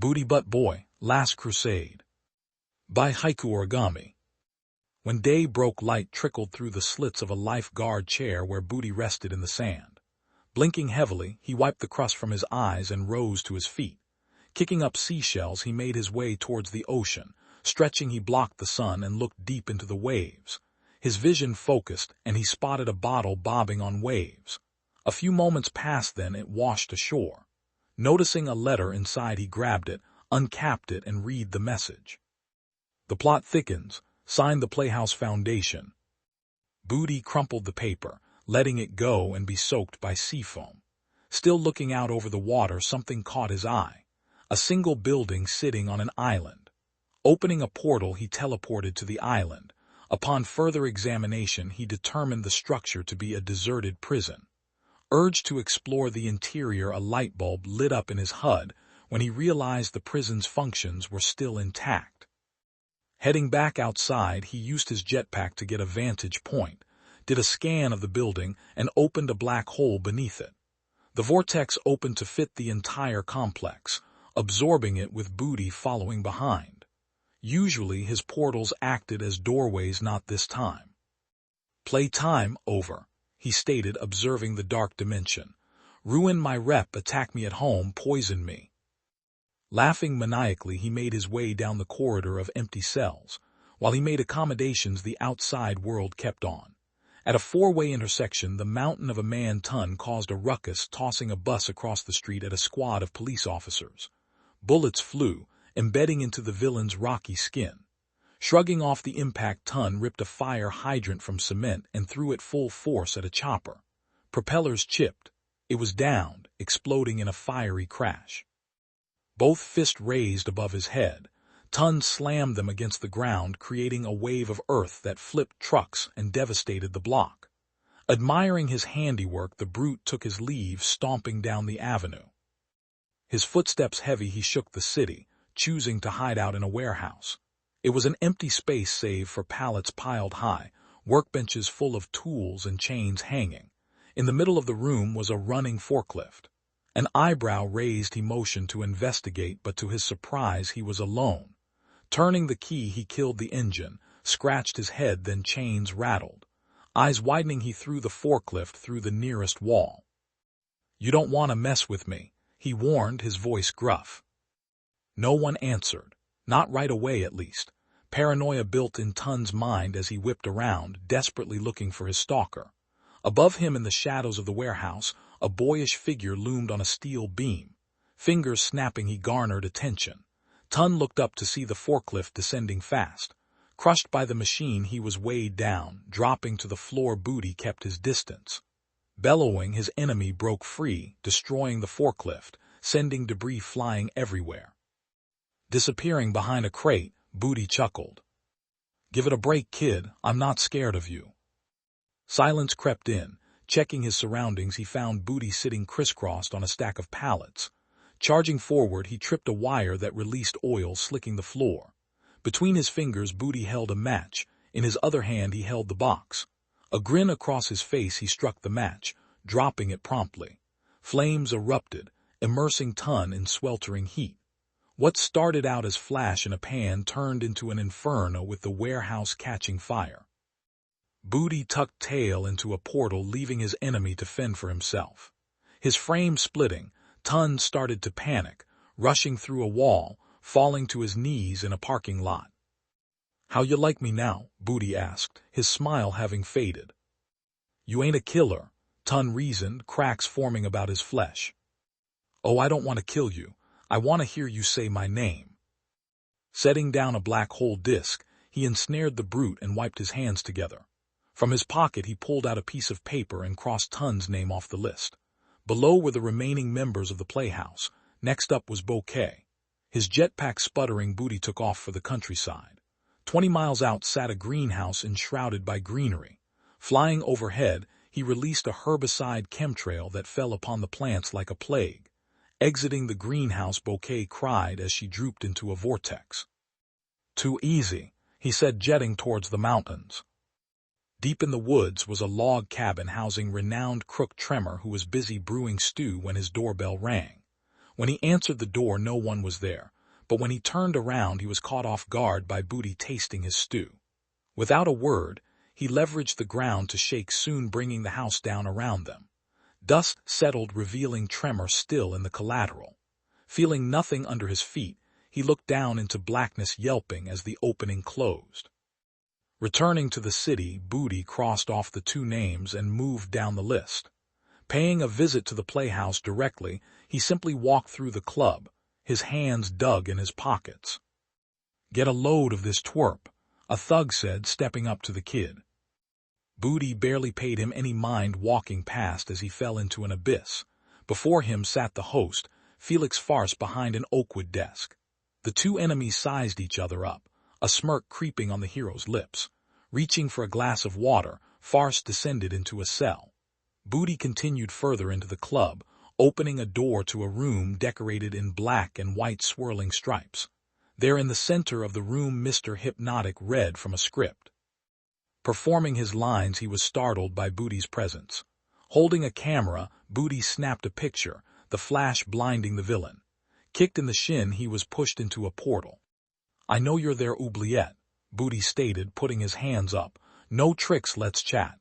Booty Butt Boy, Last Crusade. By Haiku Origami. When day broke, light trickled through the slits of a lifeguard chair where Booty rested in the sand. Blinking heavily, he wiped the crust from his eyes and rose to his feet. Kicking up seashells, he made his way towards the ocean. Stretching, he blocked the sun and looked deep into the waves. His vision focused, and he spotted a bottle bobbing on waves. A few moments passed, then it washed ashore. Noticing a letter inside, he grabbed it, uncapped it, and read the message. The plot thickens. Signed, the Playhouse Foundation. Booty crumpled the paper, letting it go and be soaked by seafoam. Still looking out over the water, something caught his eye. A single building sitting on an island. Opening a portal, he teleported to the island. Upon further examination, he determined the structure to be a deserted prison. Urged to explore the interior, a light bulb lit up in his HUD when he realized the prison's functions were still intact. Heading back outside, he used his jetpack to get a vantage point, did a scan of the building, and opened a black hole beneath it. The vortex opened to fit the entire complex, absorbing it with Booty following behind. Usually his portals acted as doorways, not this time. "Playtime over," he stated, observing the dark dimension. "Ruin my rep, attack me at home, poison me." Laughing maniacally, he made his way down the corridor of empty cells. While he made accommodations, the outside world kept on. At a four-way intersection, the mountain of a man-ton caused a ruckus, tossing a bus across the street at a squad of police officers. Bullets flew, embedding into the villain's rocky skin. Shrugging off the impact, Ton ripped a fire hydrant from cement and threw it full force at a chopper. Propellers chipped. It was downed, exploding in a fiery crash. Both fists raised above his head, Ton slammed them against the ground, creating a wave of earth that flipped trucks and devastated the block. Admiring his handiwork, the brute took his leave, stomping down the avenue. His footsteps heavy, he shook the city, choosing to hide out in a warehouse. It was an empty space save for pallets piled high, workbenches full of tools and chains hanging. In the middle of the room was a running forklift. An eyebrow raised, he motioned to investigate, but to his surprise he was alone. Turning the key, he killed the engine, scratched his head, then chains rattled. Eyes widening, he threw the forklift through the nearest wall. "You don't want to mess with me," he warned, his voice gruff. No one answered. Not right away, at least. Paranoia built in Ton's mind as he whipped around, desperately looking for his stalker. Above him, in the shadows of the warehouse, a boyish figure loomed on a steel beam. Fingers snapping, he garnered attention. Ton looked up to see the forklift descending fast. Crushed by the machine, he was weighed down, dropping to the floor. Booty kept his distance. Bellowing, his enemy broke free, destroying the forklift, sending debris flying everywhere. Disappearing behind a crate, Booty chuckled. "Give it a break, kid. I'm not scared of you." Silence crept in. Checking his surroundings, he found Booty sitting crisscrossed on a stack of pallets. Charging forward, he tripped a wire that released oil, slicking the floor. Between his fingers, Booty held a match. In his other hand, he held the box. A grin across his face, he struck the match, dropping it promptly. Flames erupted, immersing Ton in sweltering heat. What started out as flash in a pan turned into an inferno, with the warehouse catching fire. Booty tucked tail into a portal, leaving his enemy to fend for himself. His frame splitting, Ton started to panic, rushing through a wall, falling to his knees in a parking lot. "How you like me now?" Booty asked, his smile having faded. "You ain't a killer," Ton reasoned, cracks forming about his flesh. "Oh, I don't want to kill you. I want to hear you say my name." Setting down a black hole disc, he ensnared the brute and wiped his hands together. From his pocket, he pulled out a piece of paper and crossed Ton's name off the list. Below were the remaining members of the Playhouse. Next up was Bouquet. His jetpack sputtering, Booty took off for the countryside. 20 miles out sat a greenhouse enshrouded by greenery. Flying overhead, he released a herbicide chemtrail that fell upon the plants like a plague. Exiting the greenhouse, Bouquet cried as she drooped into a vortex. "Too easy," he said, jetting towards the mountains. Deep in the woods was a log cabin housing renowned crook Tremor, who was busy brewing stew when his doorbell rang. When he answered the door, no one was there, but when he turned around he was caught off guard by Booty tasting his stew. Without a word, he leveraged the ground to shake, soon bringing the house down around them. Dust settled, revealing tremor still in the collateral. Feeling nothing under his feet, he looked down into blackness, yelping as the opening closed. Returning to the city, Booty crossed off the 2 names and moved down the list. Paying a visit to the playhouse directly, he simply walked through the club, his hands dug in his pockets. "Get a load of this twerp," a thug said, stepping up to the kid. Booty barely paid him any mind, walking past as he fell into an abyss. Before him sat the host, Felix Farce, behind an oakwood desk. The 2 enemies sized each other up, a smirk creeping on the hero's lips. Reaching for a glass of water, Farce descended into a cell. Booty continued further into the club, opening a door to a room decorated in black and white swirling stripes. There in the center of the room, Mr. Hypnotic read from a script. Performing his lines, he was startled by Booty's presence. Holding a camera, Booty snapped a picture, the flash blinding the villain. Kicked in the shin, he was pushed into a portal. "I know you're there, Oubliette," Booty stated, putting his hands up. "No tricks, let's chat."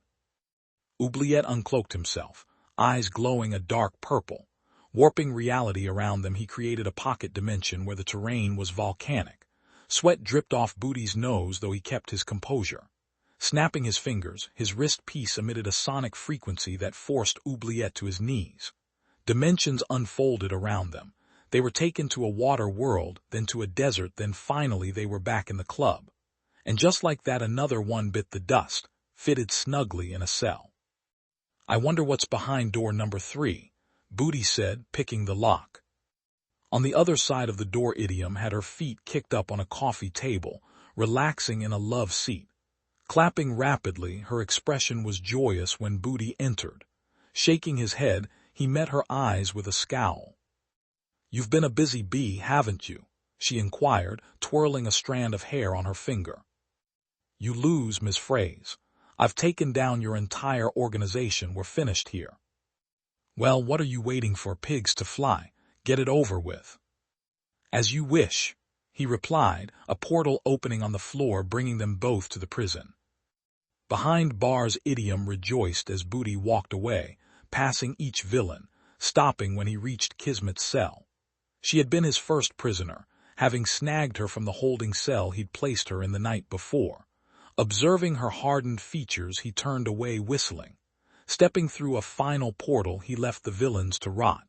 Oubliette uncloaked himself, eyes glowing a dark purple. Warping reality around them, he created a pocket dimension where the terrain was volcanic. Sweat dripped off Booty's nose, though he kept his composure. Snapping his fingers, his wrist piece emitted a sonic frequency that forced Oubliette to his knees. Dimensions unfolded around them. They were taken to a water world, then to a desert, then finally they were back in the club. And just like that, another one bit the dust, fitted snugly in a cell. "I wonder what's behind door number 3, Booty said, picking the lock. On the other side of the door, Idiom had her feet kicked up on a coffee table, relaxing in a love seat. Clapping rapidly, her expression was joyous when Booty entered. Shaking his head, he met her eyes with a scowl. "You've been a busy bee, haven't you?" she inquired, twirling a strand of hair on her finger. "You lose, Miss Phrase. I've taken down your entire organization. We're finished here." "Well, what are you waiting for, pigs to fly? Get it over with." "As you wish," he replied, a portal opening on the floor, bringing them both to the prison. Behind bars, Idiom rejoiced as Booty walked away, passing each villain, stopping when he reached Kismet's cell. She had been his first prisoner, having snagged her from the holding cell he'd placed her in the night before. Observing her hardened features, he turned away, whistling. Stepping through a final portal, he left the villains to rot.